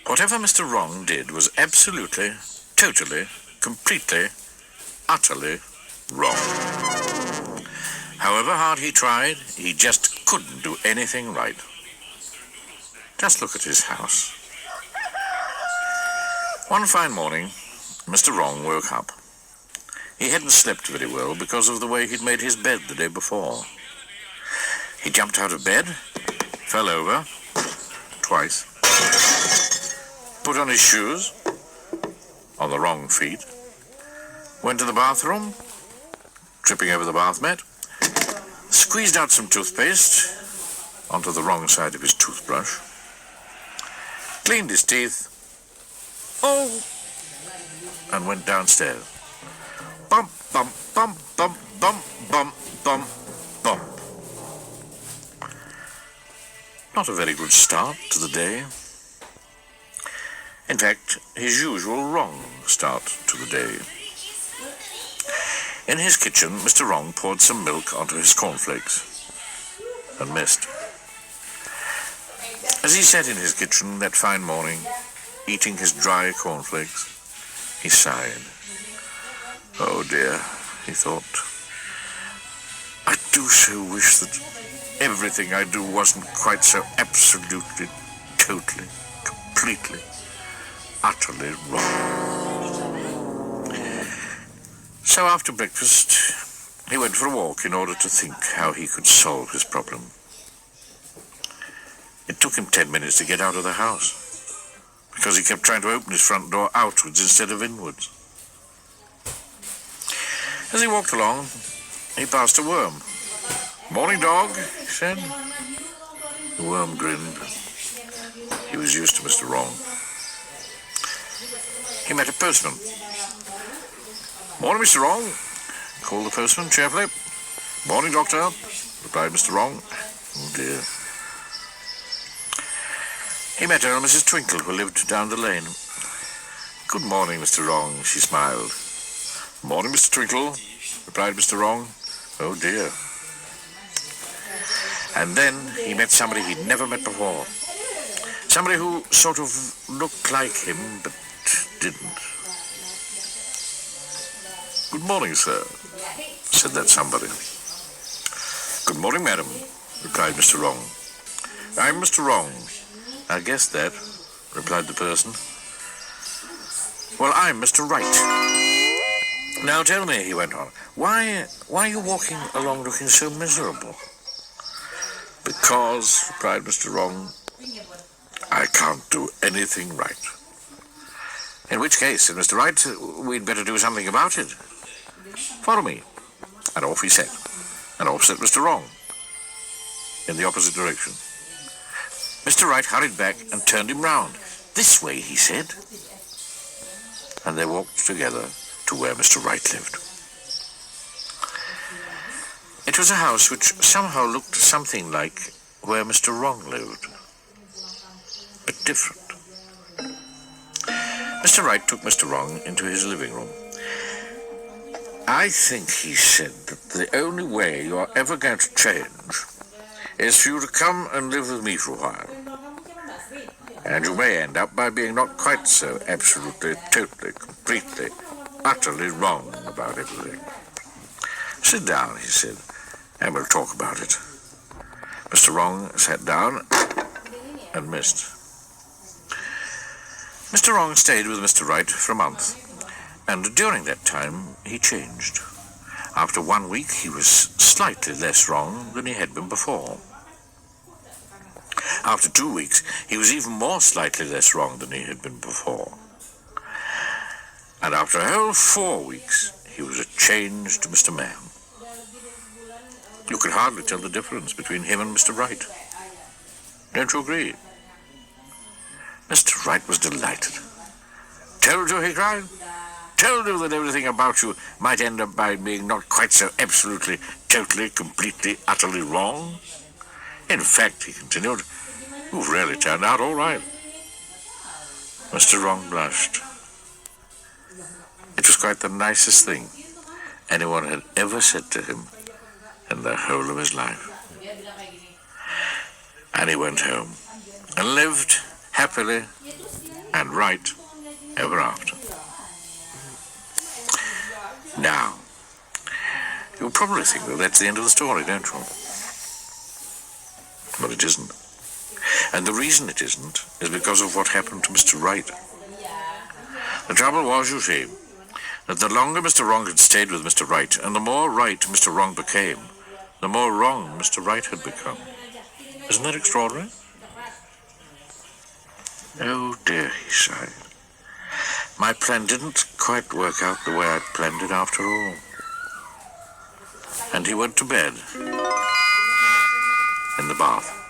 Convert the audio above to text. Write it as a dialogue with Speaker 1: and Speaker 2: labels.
Speaker 1: Whatever Mr. Wrong did was absolutely, totally, completely, utterly wrong. However hard he tried, he just couldn't do anything right. Just look at his house. One fine morning, Mr. Wrong woke up. He hadn't slept very well because of the way he'd made his bed the day before. He jumped out of bed, fell over, twice, put on his shoes, on the wrong feet, went to the bathroom, tripping over the bath mat, squeezed out some toothpaste onto the wrong side of his toothbrush, cleaned his teeth, and went downstairs. Bump, bump, bump, bump, bump, bump, bump, bump. Not a very good start to the day. In fact, his usual wrong start to the day. In his kitchen, Mr. Wrong poured some milk onto his cornflakes and missed. As he sat in his kitchen that fine morning, eating his dry cornflakes, he sighed. Oh dear, he thought. I do so wish that everything I do wasn't quite so absolutely, totally, completely, utterly wrong. So after breakfast, he went for a walk in order to think how he could solve his problem. It took him 10 minutes to get out of the house, because he kept trying to open his front door outwards instead of inwards. As he walked along, he passed a worm. "Morning, dog," he said. The worm grinned. He was used to Mr. Wrong. He met a postman. "Morning, Mr. Wrong," called the postman cheerfully. "Morning, doctor," replied Mr. Wrong. Oh dear. He met Earl and Mrs. Twinkle, who lived down the lane. "Good morning, Mr. Wrong," she smiled. "Morning, Mr. Twinkle," replied Mr. Wrong. Oh dear. And then he met somebody he'd never met before. Somebody who sort of looked like him, but didn't. "Good morning, sir," said that somebody. "Good morning, madam," replied Mr. Wrong. "I'm Mr. Wrong." "I guessed that," replied the person. "Well, I'm Mr. Right. Now tell me," he went on, why are you walking along looking so miserable?" "Because," replied Mr. Wrong, "I can't do anything right." "In which case," said Mr. Right, "we'd better do something about it. Follow me." And off he set, and off set Mr. Wrong, in the opposite direction. Mr. Right hurried back and turned him round. "This way," he said. And they walked together to where Mr. Right lived. It was a house which somehow looked something like where Mr. Wrong lived, but different. Mr. Right took Mr. Wrong into his living room. "I think," he said, "that the only way you are ever going to change is for you to come and live with me for a while. And you may end up by being not quite so absolutely, totally, completely, utterly wrong about everything. Sit down," he said, "and we'll talk about it." Mr. Wrong sat down and missed. Mr. Wrong stayed with Mr. Right for a month, and during that time he changed. After 1 week he was slightly less wrong than he had been before. After 2 weeks he was even more slightly less wrong than he had been before. And after a whole 4 weeks he was a changed Mr. Man. You could hardly tell the difference between him and Mr. Wright. Don't you agree? Mr. Wright was delighted. Told you, he cried. Told you that everything about you might end up by being not quite so absolutely, totally, completely, utterly wrong. In fact, he continued, you've really turned out all right. Mr. Wrong blushed. It was quite the nicest thing anyone had ever said to him in the whole of his life. And he went home and lived happily and right ever after. Now, you'll probably think that that's the end of the story, don't you? But it isn't. And the reason it isn't is because of what happened to Mr. Wright. The trouble was, you see, that the longer Mr. Wrong had stayed with Mr. Wright, and the more right Mr. Wrong became, the more wrong Mr. Wright had become. Isn't that extraordinary? Oh dear, he sighed. My plan didn't quite work out the way I'd planned it after all. And he went to bed in the bath.